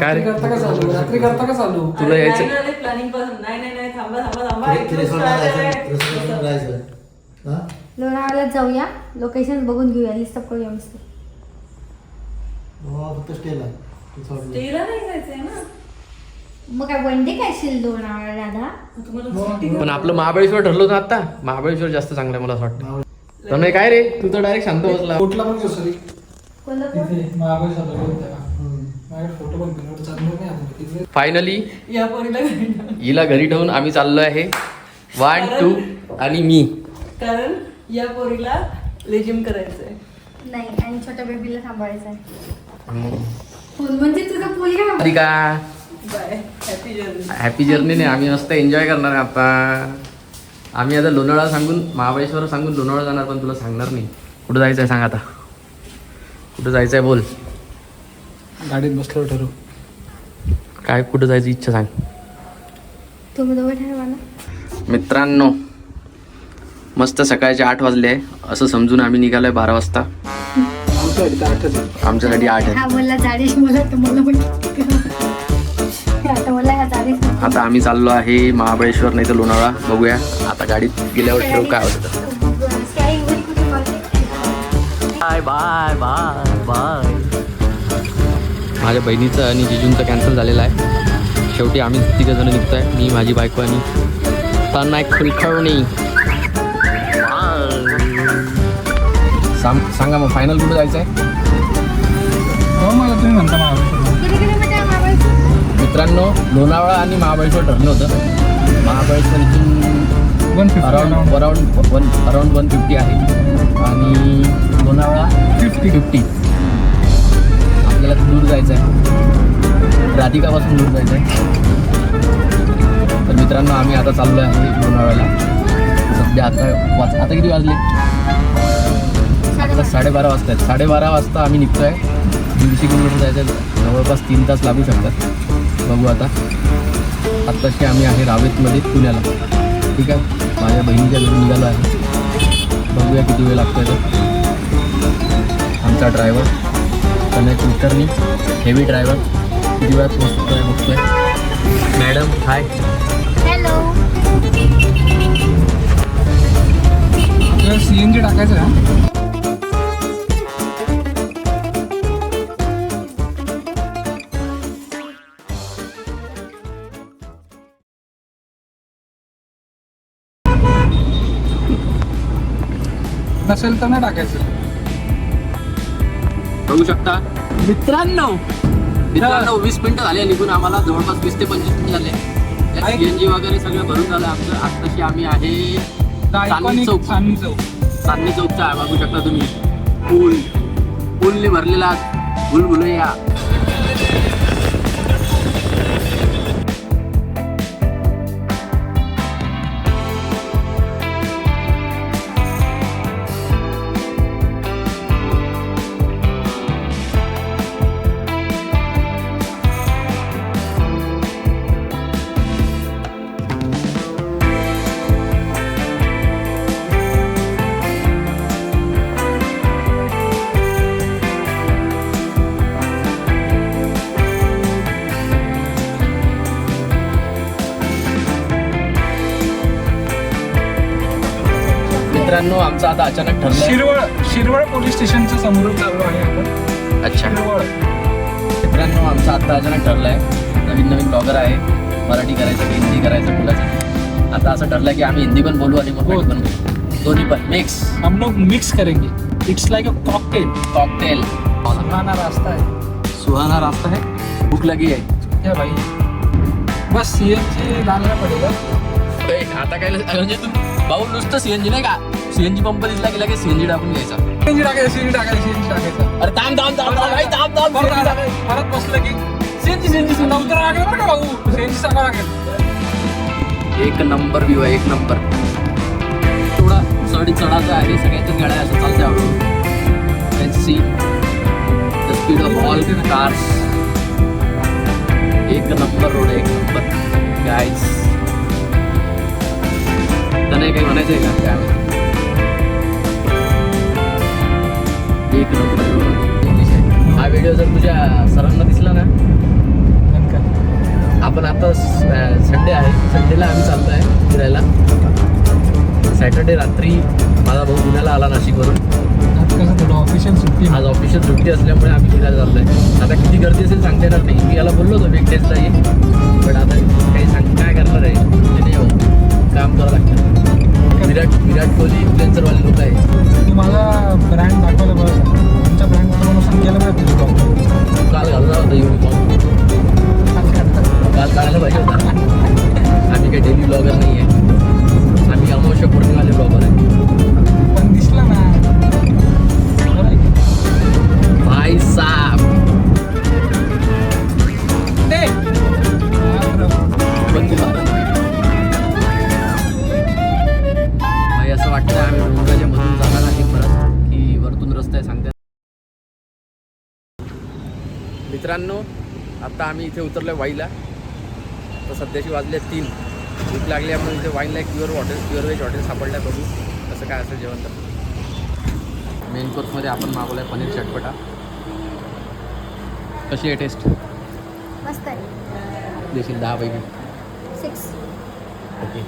काय रे? करता का चालू रात्री करता का चालू तुला यायचं प्लॅनिंग पासून नाही थांबा लोणावळ्यात जाऊया, लोकेशन बघून घेऊया, लिस्ट अप करूया मस्त. फक्त स्टेला स्टेला नाही जायचंय ना. मग काय वन डे काय असेल लोणावळा दादा? तुम्हाला पण आपलं महाबळेश्वर ठरलं होतं आता. महाबळेश्वर जास्त चांगलं आहे मला असं वाटतं. तर काय रे, तू तर डायरेक्ट शांत बसला. कोटला पण घेऊ सरी कोल्हापूर तिथे महाबळेश्वर माझ्याकडे फोटो पण घेऊन चालणार नाही आपण तिथे. फायनली या पोरीला घरी ठेवून. हिला घरी ठेवून आम्ही चाललो आहे 1, 2 आणि मी. कारण या पोरीला लेजिम करायचंय. नाही, आणि छोट्या बेबीला सांभाळायचं आहे. फुल म्हणजे तुझा फुल का? आधी का bye, happy journey. Happy journey नाही, आम्ही मस्त एन्जॉय करणार आहे आता. आम्ही आता लोणावळा सांगून महाबळेश्वर सांगून लोणावळा जाणार, पण तुला सांगणार नाही. कुठं जायचं आहे सांग आता, कुठं जायचं आहे बोल. गाडीत बसलो ठरवू. काय कुठं जायची इच्छा सांग. तुम्ही दोघं ठरवा ना. मित्रांनो, मस्त सकाळचे 8 वाजले आहे असं समजून आम्ही निघालोय 12 वाजता. आमच्यासाठी 8 आहे. हा बोलला चाळीस, मला तर मला पण आता मला ह्या चाळीस. आता आम्ही चाललो आहे महाबळेश्वर नाही तर लोणावळा. बघूया आता गाडीत गेल्यावर ठेव काय होतं. Bye bye bye bye. माझ्या बहिणीचं आणि जिजूंचं कॅन्सल झालेलं आहे. शेवटी आम्ही 3 जण निघतोय, मी, माझी बायको आणि तन्मय कुलकर्णी. सांगा मग फायनल कुठं जायचं आहे. हो मला तुम्ही म्हणता मित्रांनो, लोणावळा आणि महाबळेश्वर ठरलं होतं. महाबळेश्वर इथून अराउंड 150 आहे आणि लोणावळा 50. आपल्याला दूर जायचं आहे, राधिकापासून दूर जायचं आहे. तर मित्रांनो, आम्ही आता चाललो आहे लोणावळ्याला. सध्या आता किती वाजले? आता 12:30 वाजता आहेत. 12:30 वाजता आम्ही निघतो आहे. 150 किलोमीटर जायचं आहे, जवळपास 3 तास लागू शकतात. बघू आता. आत्ताशी आम्ही आहे रावेतमध्ये पुण्याला. ठीक आहे, माझ्या बहिणीच्या घरी निघालो आहे. बघूया किती वेळ लागतो आहे. आमचा driver Tanmay Kulkarni, heavy driver, किती वेळात पोहोचतोय बघतोय. मॅडम हाय. हॅलो. आपल्याला CNG टाकायचं आहे. नसेल तर नाही टाकायचं. बघू शकता मित्रांनो 20 मिनिटं झाले निघून. आम्हाला जवळपास 20 ते 25 मिनिटं झाले. CNG वगैरे सगळं भरून झालं आमचं. आत्ताशी आम्ही आहे चांदणी चौकचा आहे. बघू शकता तुम्ही पूलने भरलेला भुलभुलैया. मित्रांनो, आमचं आता अचानक ठरलं शिरवळ पोलीस स्टेशनच्या समोर चाललो आहे आपण. अच्छा मित्रांनो, आमचं आता अचानक ठरलं आहे. नवीन ब्लॉगर आहे. मराठी करायचं की हिंदी करायचं बोलायचं. आता असं ठरलं की आम्ही हिंदी पण बोलू आणि मराठी पण बोलू, दोन्ही पण मिक्स. हम लोग मिक्स करेंगे. It's like a cocktail. Suhana रास्ता है. भूख लगी है क्या भाई, बस CNG डालना पडेगा. आता काय म्हणजे तू भाऊ नुसतं CNG नाही का, CNG पंप दिसला की लगेच CNG टाकून घ्यायचा. CNG टाकायचं. अरे थांब परत बसलं की CNG नंतर लागेल बरं का भाऊ. CNG सांगा लागेल. एक नंबर व्यू आहे, एक नंबर. थोडा चढाचा आहे. सगळ्यांच्याच गाड्या असं चालते हळूहळू. Let's see the speed of all cars. एक नंबर रोड, एक नंबर गाईज. त्याने काही म्हणायचं आहे का काय? एक नंबर रोड. हा व्हिडिओ जर तुझ्या सरांना दिसला ना आपण आता संडे आहे, संडेला आम्ही चाललो आहे फिरायला. सॅटर्डे रात्री माझा भाऊ पुण्याला आला नाशिकवरून. कसं थोडं ऑफिशियल सुट्टी आज ऑफिशियल सुट्टी असल्यामुळे आम्ही फिरायला चाललो आहे. आता किती गर्दी असेल सांगता येणार नाही. मी याला बोललो होतो वेगडेजला ये, पण आता काही काय करणार आहे ते नाही होत, काम करावं लागतं. विराट कोहली इन्फ्लुएन्सरवाले लोक आहे. तू माझा ब्रँड दाखवला बरं. तुमच्या ब्रँडनुसार केलं बरं तुझं. काल घालून होता युनिफॉर्म, काल काढायला पाहिजे होता. आम्ही काही डेली ब्लॉगर नाही आहे, आम्ही अमावश्य पौर्णिमाले ब्लॉगर आहे. पण दिसला ना भाई साहब भाई असं वाटतं आम्ही डोंगराच्या मधून जाणार आहे परत की वरतून रस्ता आहे सांगते. मित्रांनो, आता आम्ही इथे उतरलो वाईला. तर सध्याची वाजले 3. भूक लागली. आपण इथे वाईनला एक प्युअर व्हेज हॉटेल सापडल्या. बघू कसं काय असेल जेवण. तर मेन कोर्समध्ये आपण मागवलं आहे पनीर चटपटा. कशी आहे टेस्ट? मस्त आहे. देशील 10 पैकी? 6. Okay.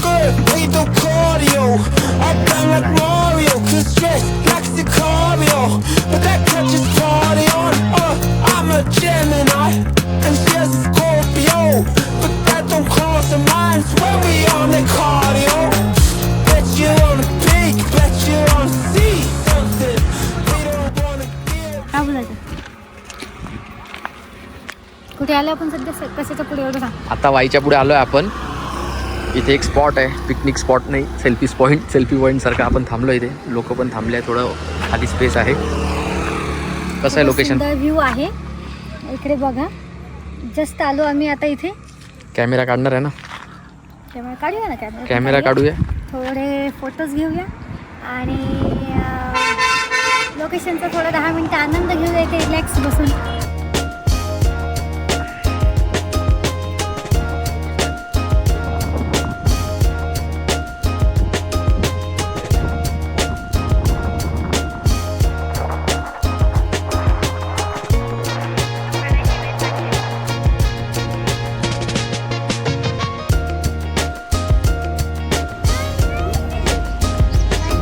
Good, we do cardio. I bang like Mario, cause stress like Sicario. But that catches party on. I'm a Gemini, and she's a Scorpio. But that don't cross the lines when we on the cardio. Bet you wanna peak, bet you wanna see something we don't wanna give. काय बोलायचं? कुठे आले आपण सध्या? कशाच्या पुढे एवढं सांग. आता वाईच्या पुढे आलो आहे आपण. इथे एक स्पॉट आहे, पिकनिक स्पॉट नाही, सेल्फी पॉईंट सारखं आपण थांबलो. इथे लोक पण थांबले आहे, थोडं खाली स्पेस आहे. कसं आहे लोकेशन? व्ह्यू आहे इकडे बघा. जस्ट आलो आम्ही आता इथे. कॅमेरा काढणार आहे ना? कॅमेरा काढूया ना. कॅमेरा काढूया, थोडे फोटोज घेऊया आणि लोकेशनचा थोडा 10 मिनिटं आनंद घेऊया इथे रिलॅक्स बसून.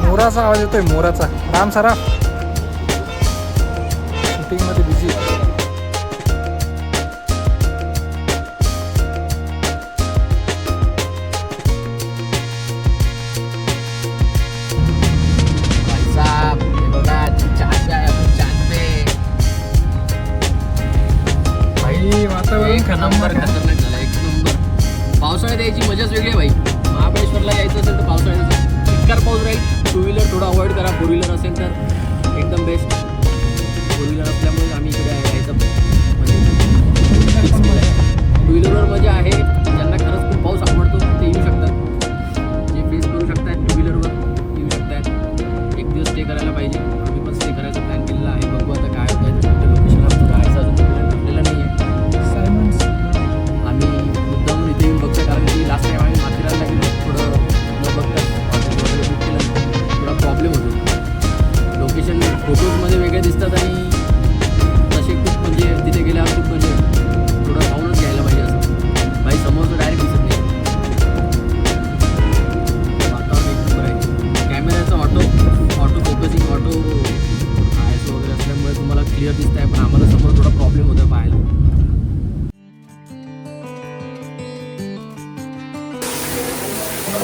मोराचा आवाज येतोय, मोराचा. राम सराफ शूटिंगमध्ये बिझी. भाई वातावरण एक नंबर खतरनाक झाला, एक नंबर. पावसाळ्यात यायची मजाच वेगळी आहे भाई. महाबळेश्वरला यायचं असेल तर पावसाळ्यात चिक्कार पाऊस राहील. 2 व्हीलर थोडा अवॉइड करा. 4 व्हीलर असेल तर एकदम बेस्ट. 4 व्हीलर असल्यामुळे आम्ही इकडे यायचं म्हणजे 2 व्हीलरवर मजा आहे. ज्यांना खरंच खूप पाऊस आवडतो ते येऊ शकतात, जे फेस करू शकतात 2 व्हीलरवर येऊ शकतात. एक दिवस स्टे करायला पाहिजे. आम्ही पण स्टे करायचा प्लॅन केलेला आहे. बघू आता काय होतं. लोकेशन आमचं जायचं अजून प्लॅन ठरलेलं नाही आहे. आम्ही मुद्दाम इथे येऊन बघतो कारण की लास्ट टाइम आम्ही माथेरानला गेलो. थोडं न बघता हॉटेल वगैरे बुक केलं, थोडा प्रॉब्लेम होतो. लोकेशन फोटोजमध्ये वेगळे दिसतात आणि तसे खूप म्हणजे तिथे गेल्यावर खूप म्हणजे थोडं पाहूनच घ्यायला पाहिजे. असं बाई समोरचं डायरेक्ट दिसत नाही. वातावरण एक नंबर आहे. कॅमेऱ्याचं ऑटो फोकसिंग, ऑटो आयएसओ वगैरे असल्यामुळे तुम्हाला क्लिअर दिसत आहे, पण आम्हाला समोर थोडा प्रॉब्लेम होता पाहायला.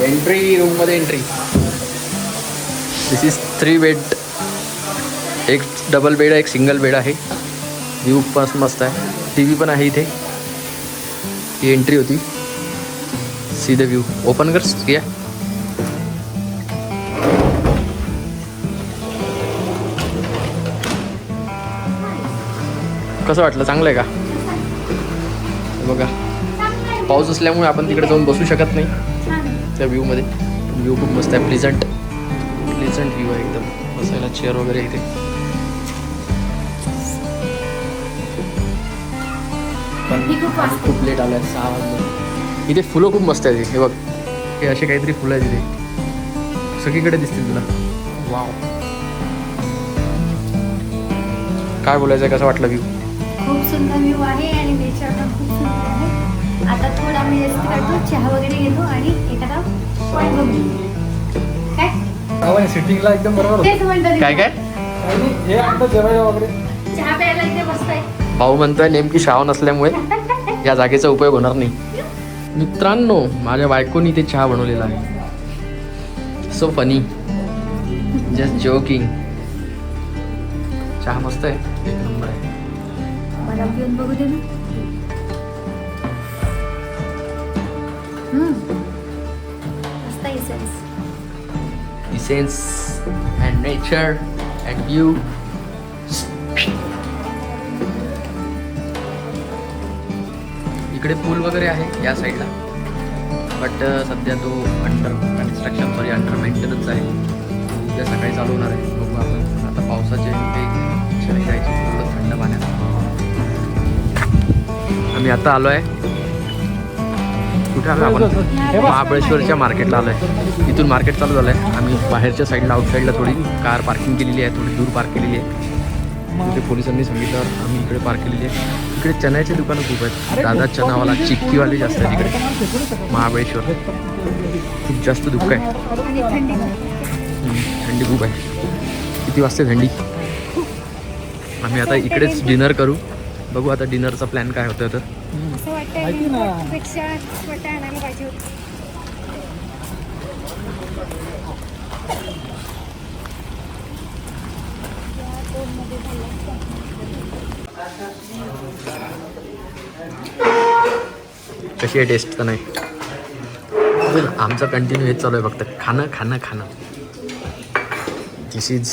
एंट्री रूममध्ये एंट्री. This is 3 bed. एक डबल बेड आहे, एक सिंगल बेड आहे. व्ह्यू पण मस्त आहे. TV पण आहे इथे. ही एंट्री होती. See the view. ओपन कर या. कसं वाटलं? चांगलं आहे का? बघा पाऊस असल्यामुळे आपण तिकडे जाऊन बसू शकत नाही त्या व्ह्यूमध्ये. व्ह्यू खूप मस्त आहे. प्लेझंट व्ह्यू आहे एकदम. बसायला चेअर वगैरे इथे. पण ही खूप आम्ही खूप लेट आलो आहे 6 वाजले. इथे फुलं खूप मस्त आहेत. हे बघ, हे असे काहीतरी फुलं आहेत इथे, सगळीकडे दिसतील तुला. वाव, काय बोलायचं आहे, कसं वाटलं व्ह्यू? खूप सुंदर व्ह्यू आहे आणि नेचर पण खूप सुंदर आहे. आता थोडा आम्ही रेस्ट काढतो, चहा वगैरे घेतो आणि एखादा पॉईंट बघू. काय सिटिंगला एकदम बरोबर तेच म्हणतात. काय काय हे आता जेवायला वगैरे चहा प्यायला इथे मस्त आहे. भाऊ म्हणतोय नेमकी शाव नसल्यामुळे या जागेचा उपयोग होणार नाही. मित्रांनो, माझ्या बायकोनी ते चहा बनवलेला आहे. So funny, just joking. चहा मस्त आहे, एक नंबर आहे. मला पिऊन बघू दे ना. मस्त essence. Essence and nature and view. इकडे पूल वगैरे आहे या साईडला, बट सध्या तो अंडर मेंटेनन्स आहे. उद्या सकाळी चालू होणार आहे, बघू आपण. आता पावसाचे काही शरीर जायची थोडं थंड पाण्यात. आम्ही आता आलो आहे, कुठे आलो आपण? महाबळेश्वरच्या मार्केटला आलो आहे. इथून मार्केट चालू झालं आहे. आम्ही बाहेरच्या साईडला, आउटसाईडला थोडी कार पार्किंग केलेली आहे, थोडी दूर पार्क केलेली आहे. तिथे पोलिसांनी सांगितल्यावर आम्ही इकडे पार्क केलेली आहे. इकडे चण्याची दुकानं खूप आहेत. दादा चनावाला, चिक्कीवाले जास्त आहेत इकडे. महाबळेश्वर खूप जास्त दुःख आहे. आणि थंडी. थंडी खूप आहे. किती वाजते थंडी? आम्ही आता इकडेच डिनर करू. बघू आता डिनरचा प्लॅन काय होतं तर. असं वाटतं पेक्षा छोटा आणायला पाहिजे होतं. कशी आहे टेस्ट तर नाही. आमचं कंटिन्यू हेच चालू आहे, फक्त खाणं खाणं खाणं. This is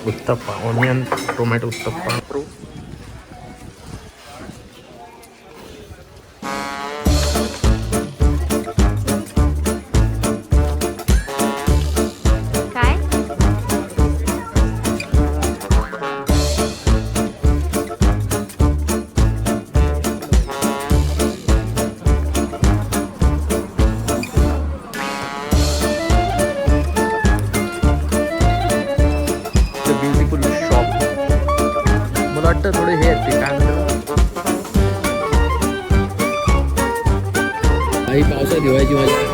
uttappa, onion tomato uttappa. काय? Beautiful shop. मला वाटतं थोडे हे आहेत ते काय म्हणतात, काही पावसात दिवाळीची मजा.